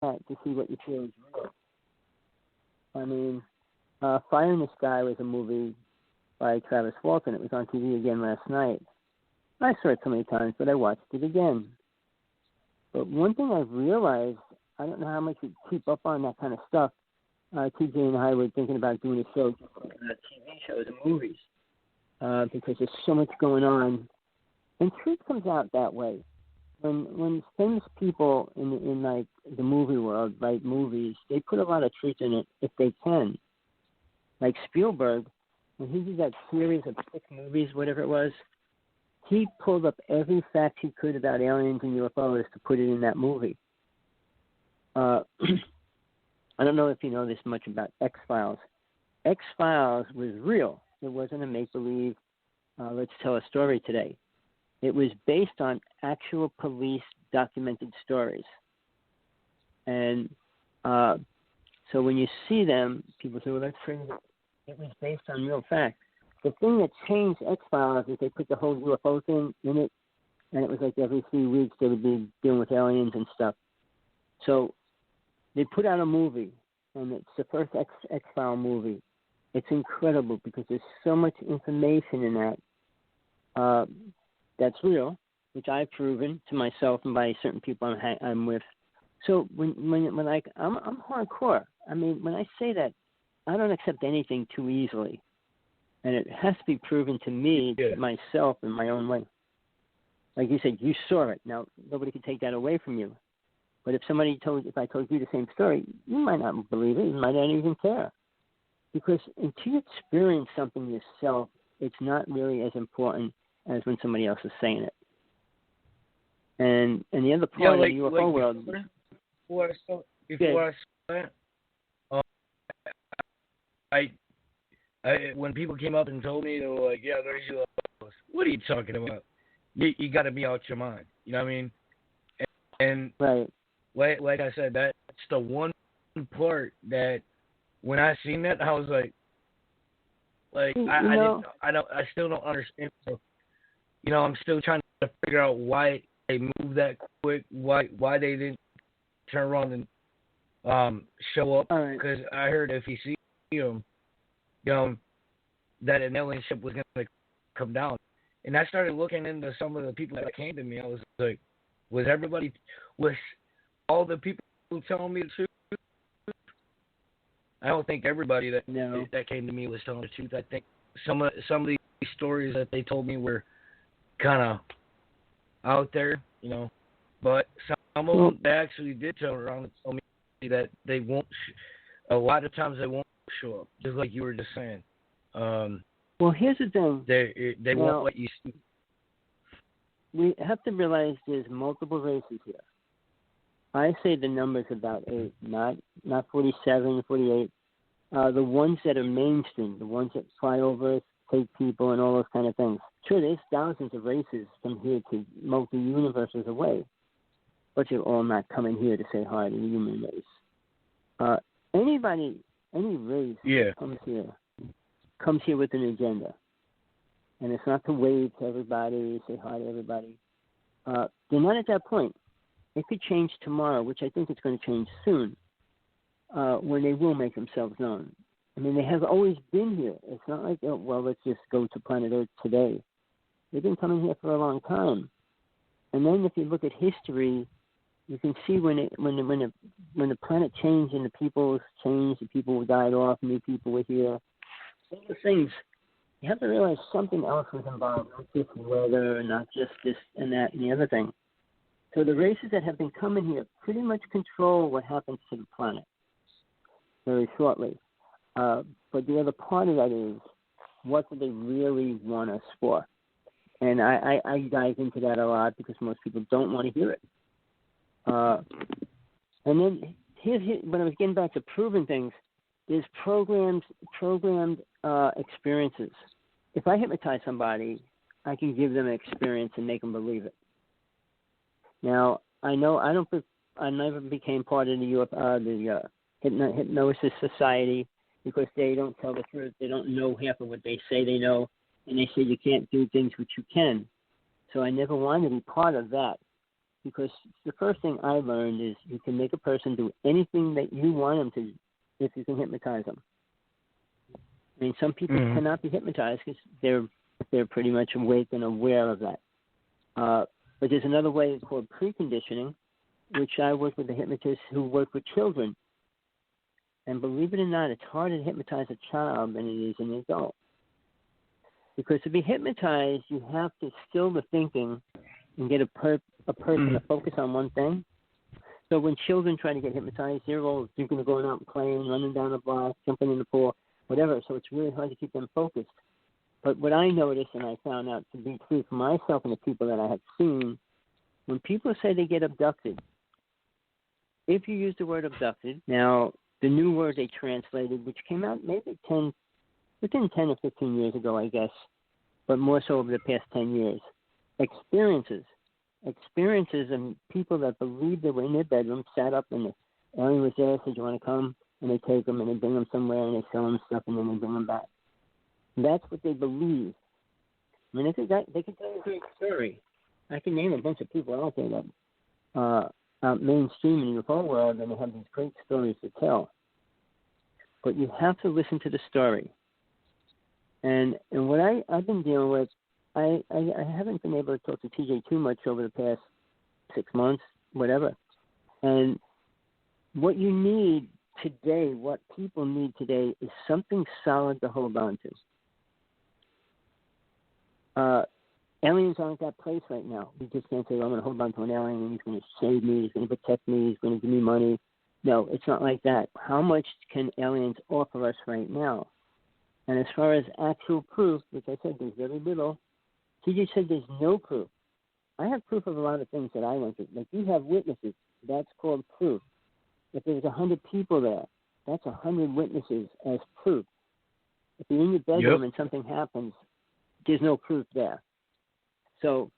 that to see what you feel is real. I mean, Fire in the Sky was a movie by Travis Walton. It was on TV again last night. I saw it so many times, but I watched it again. But one thing I've realized, I don't know how much you keep up on that kind of stuff. TJ and I were thinking about doing a show just on TV shows and movies because there's so much going on. And truth comes out that way. When famous people in like the movie world write movies, they put a lot of truth in it if they can. Like Spielberg, when he did that series of 6 movies, whatever it was, he pulled up every fact he could about aliens and UFOs to put it in that movie. I don't know if you know this much about X-Files. X-Files was real. It wasn't a make-believe, let's tell a story today. It was based on actual police documented stories. And so when you see them, people say, well, that's crazy. It was based on real facts. The thing that changed X-Files is they put the whole UFO thing in it, and it was like every 3 weeks they would be dealing with aliens and stuff. So they put out a movie, and it's the first X-File movie. It's incredible because there's so much information in that that's real, which I've proven to myself and by certain people I'm with. So when I'm hardcore. I mean, when I say that, I don't accept anything too easily, and it has to be proven to me, to myself, in my own way. Like you said, you saw it. Now nobody can take that away from you. But if I told you the same story, you might not believe it. You might not even care, because until you experience something yourself, it's not really as important as when somebody else is saying it. And the other part of the UFO world. Before I saw that, I when people came up and told me, they were like, "Yeah, there's UFOs." What are you talking about? You got to be out your mind. You know what I mean? And right. Like I said, that's the one part that when I seen that, I was like I still don't understand. So, I'm still trying to figure out why they moved that quick, why they didn't turn around and show up. Because I heard if you see them, that an alien ship was going to come down. And I started looking into some of the people that came to me. I was like, was all the people telling me the truth? I don't think everybody that came to me was telling the truth. I think some of these stories that they told me were kind of out there, But some of them they actually did turn around and tell me that they won't. A lot of times they won't show up, just like you were just saying. Well, here's the thing. They won't let you see. We have to realize there's multiple races here. I say the number's about 8, not 47, 48. The ones that are mainstream, the ones that fly over us, take people, and all those kind of things. Sure, there's thousands of races from here to multi-universes away, but you're all not coming here to say hi to the human race. Any race comes here with an agenda. And it's not to wave to everybody, say hi to everybody. They're not at that point. It could change tomorrow, which I think it's going to change soon, when they will make themselves known. I mean, they have always been here. It's not like, let's just go to planet Earth today. They've been coming here for a long time. And then if you look at history, you can see when the planet changed and the peoples changed, the people died off, new people were here. All the things, you have to realize something else was involved, not just weather, not just this and that and the other thing. So the races that have been coming here pretty much control what happens to the planet very shortly. But the other part of that is, what do they really want us for? And I dive into that a lot because most people don't want to hear it. And then when I was getting back to proving things, there's programmed experiences. If I hypnotize somebody, I can give them an experience and make them believe it. Now, I never became part of the hypnosis society because they don't tell the truth. They don't know half of what they say they know, and they say you can't do things which you can. So I never wanted to be part of that. because the first thing I learned is you can make a person do anything that you want them to if you can hypnotize them. I mean, some people cannot be hypnotized because they're pretty much awake and aware of that. But there's another way called preconditioning, which I work with a hypnotist who work with children. And believe it or not, it's harder to hypnotize a child than it is an adult. Because to be hypnotized, you have to still the thinking and get a person to focus on one thing. So when children try to get hypnotized, they're all thinking of going out and playing, running down the block, jumping in the pool, whatever. So it's really hard to keep them focused. But what I noticed, and I found out to be true for myself and the people that I have seen, when people say they get abducted, if you use the word abducted, now the new word they translated, which came out maybe within 10 or 15 years ago, I guess, but more so over the past 10 years, experiences and people that believed they were in their bedroom, sat up and the alien was there, said, you want to come? And they take them and they bring them somewhere and they sell them stuff and then they bring them back. That's what they believe. I mean, they could tell you a great story. I can name a bunch of people out there that mainstream in the whole world, and they have these great stories to tell. But you have to listen to the story. And what I've been dealing with, I haven't been able to talk to TJ too much over the past 6 months, whatever. And what you need today, what people need today, is something solid to hold on to. Aliens aren't that place right now. You just can't say, well, I'm going to hold on to an alien and he's going to save me, he's going to protect me, he's going to give me money. No, it's not like that. How much can aliens offer us right now? And as far as actual proof, which I said there's very little, TJ said there's no proof. I have proof of a lot of things that I went through. Like you have witnesses. That's called proof. If there's 100 people there, that's 100 witnesses as proof. If you're in your bedroom and something happens, there's no proof there. So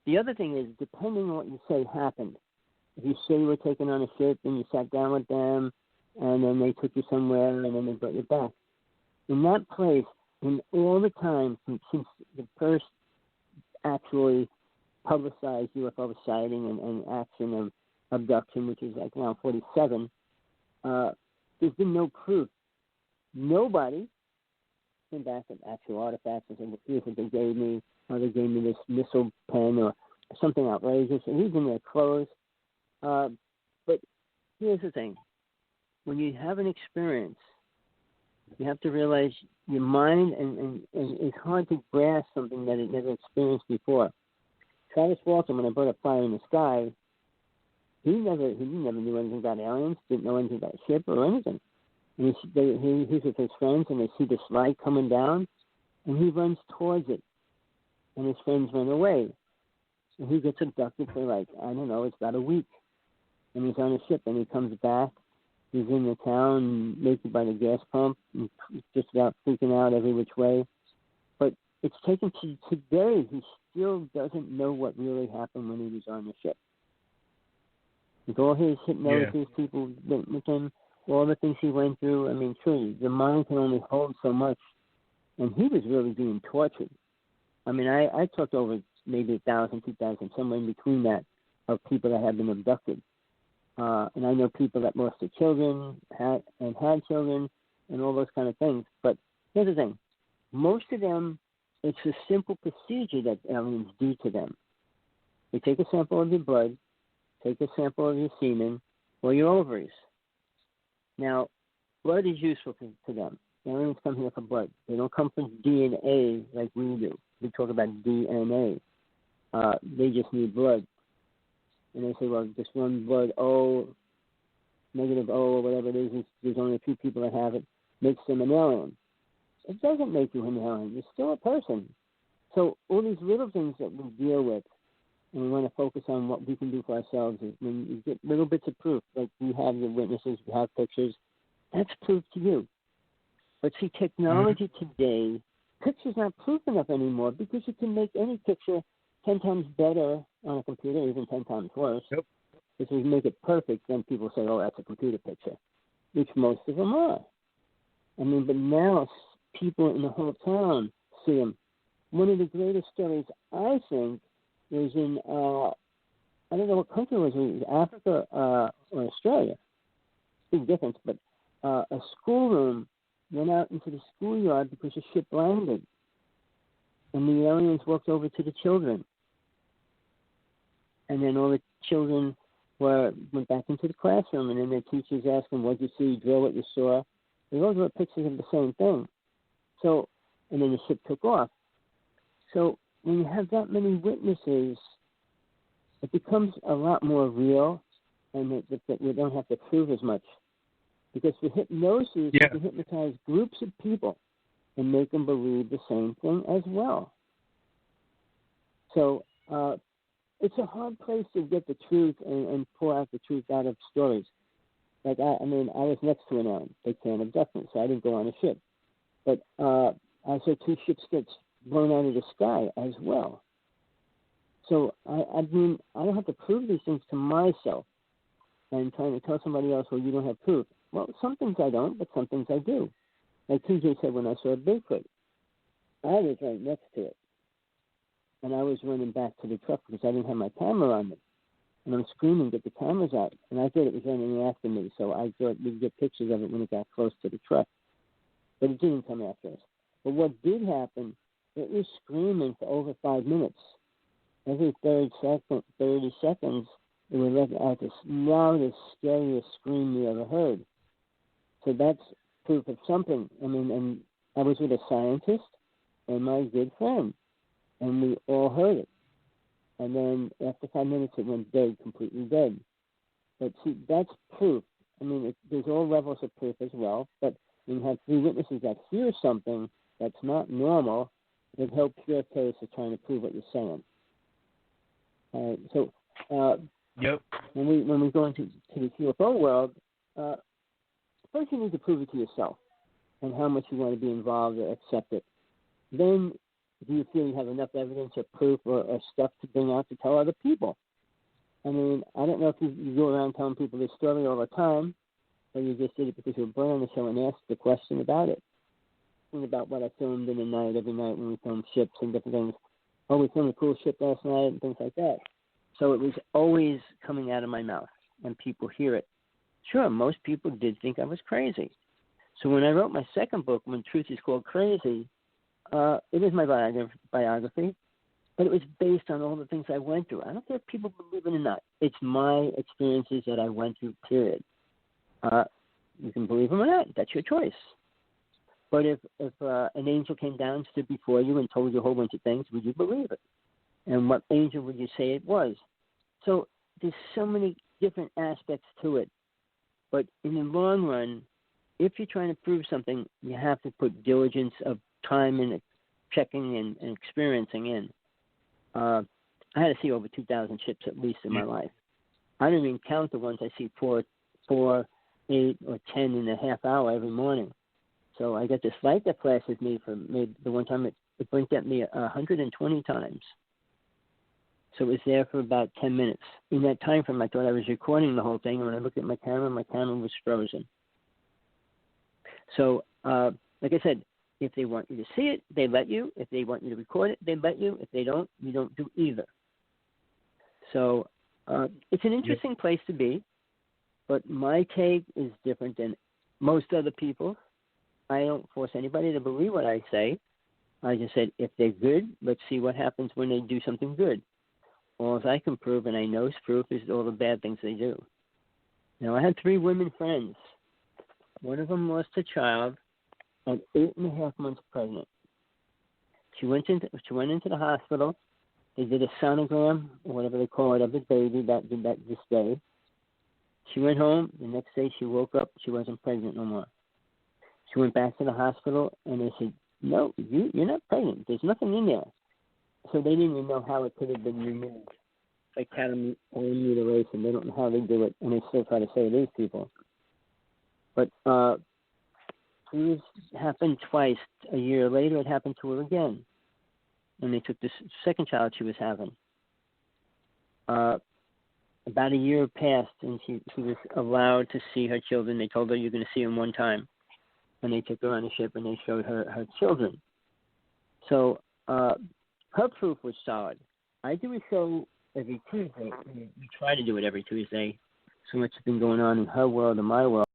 the other thing is, depending on what you say happened, if you say you were taken on a ship and you sat down with them and then they took you somewhere and then they brought you back, in that place, in all the time since the first actually publicized UFO sighting and action of abduction, which is like now 47, there's been no proof. Nobody came back with actual artifacts and said, here's what they gave me, or they gave me this missile pen or something outrageous, and even their clothes. But here's the thing. When you have an experience, you have to realize your mind, and it's hard to grasp something that it never experienced before. Travis Walton, when I brought up Fire in the Sky, he never knew anything about aliens, didn't know anything about a ship or anything. And he's with his friends, and they see this light coming down, and he runs towards it, and his friends run away. And he gets abducted for it's about a week. And he's on a ship, and he comes back. He's in the town, naked by the gas pump, and just about freaking out every which way. But it's taken to today. He still doesn't know what really happened when he was on the ship. With all his hypnosis, people went with him, all the things he went through. I mean, truly, the mind can only hold so much. And he was really being tortured. I mean, I talked over maybe 1,000, 2,000, somewhere in between that, of people that have been abducted. And I know people that lost their children, had children, and all those kind of things. But here's the thing. Most of them, it's a simple procedure that aliens do to them. They take a sample of your blood, take a sample of your semen, or your ovaries. Now, blood is useful to them. Aliens come here for blood. They don't come for DNA like we do. We talk about DNA. They just need blood. And they say, well, just one blood O, negative O, or whatever it is, there's only a few people that have it, makes them an alien. It doesn't make you an alien. You're still a person. So all these little things that we deal with, and we want to focus on what we can do for ourselves, is when you get little bits of proof, like we have the witnesses, we have pictures, that's proof to you. But see, technology today, picture's not proof enough anymore, because you can make any picture 10 times better on a computer, even 10 times worse. Yep. If we make it perfect, then people say, oh, that's a computer picture, which most of them are. I mean, but now people in the whole town see them. One of the greatest stories, I think, is in I don't know what country it was Africa or Australia. Big difference, but a schoolroom went out into the schoolyard because the ship landed, and the aliens walked over to the children, and then all the children went back into the classroom, and then their teachers asked them, "What did you see? Draw what you saw." Those were pictures of the same thing. So, and then the ship took off. So when you have that many witnesses, it becomes a lot more real, and that we don't have to prove as much. Because with hypnosis, you can hypnotize groups of people and make them believe the same thing as well. So it's a hard place to get the truth and pull out the truth out of stories. Like, I was next to an island. They can't abduct me, so I didn't go on a ship. But I saw 2 ships get blown out of the sky as well. So, I don't have to prove these things to myself and trying to tell somebody else, well, you don't have proof. Well, some things I don't, but some things I do. Like TJ said, when I saw Bigfoot, I was right next to it. And I was running back to the truck because I didn't have my camera on me. And I'm screaming, get the cameras out. And I thought it was running after me, so I thought we'd get pictures of it when it got close to the truck. But it didn't come after us. But what did happen, it was screaming for over 5 minutes. Every 30 seconds, it would let out the loudest, scariest scream you ever heard. So that's proof of something. And I was with a scientist and my good friend, and we all heard it. And then after 5 minutes, it went dead, completely dead. But see, that's proof. There's all levels of proof as well. But when you have 3 witnesses that hear something that's not normal, it helps your case of trying to prove what you're saying. When we go into the UFO world, first you need to prove it to yourself and how much you want to be involved or accept it. Then, do you feel you have enough evidence or proof or stuff to bring out to tell other people? I don't know if you go around telling people this story all the time, or you just did it because you were born on the show and asked the question about it. About what I filmed in the night, every night when we filmed ships and different things. Oh, we filmed a cool ship last night and things like that. So it was always coming out of my mouth when people hear it. Sure, most people did think I was crazy. So when I wrote my second book, When Truth is Called Crazy, it was my biography, but it was based on all the things I went through. I don't care if people believe it or not. It's my experiences that I went through, period. You can believe them or not. That's your choice. But if an angel came down, stood before you, and told you a whole bunch of things, would you believe it? And what angel would you say it was? So there's so many different aspects to it. But in the long run, if you're trying to prove something, you have to put diligence of time and checking and experiencing in. I had to see over 2,000 ships at least in my life. I don't even count the ones I see 4, 8, or 10 in a half hour every morning. So I got this light that flashes me the one time it blinked at me 120 times. So it was there for about 10 minutes. In that time frame, I thought I was recording the whole thing, and when I looked at my camera was frozen. So, like I said, if they want you to see it, they let you. If they want you to record it, they let you. If they don't, you don't do either. So it's an interesting place to be, but my take is different than most other people. I don't force anybody to believe what I say. I just said, if they're good, let's see what happens when they do something good. All I can prove, and I know is proof, is all the bad things they do. Now, I had 3 women friends. One of them lost a child at 8.5 months pregnant. She went into the hospital. They did a sonogram, or whatever they call it, of the baby this day. She went home. The next day she woke up. She wasn't pregnant no more. She went back to the hospital, and they said, no, you're not pregnant. There's nothing in there. So they didn't even know how it could have been removed. Like cattle or mutilation. They don't know how they do it, and they still try to say it is people. But it happened twice. A year later, it happened to her again. And they took this second child she was having. About a year passed, and she was allowed to see her children. They told her, you're going to see them one time. And they took her on a ship, and they showed her children. So her proof was solid. I do a show every Tuesday. We try to do it every Tuesday. So much has been going on in her world and my world.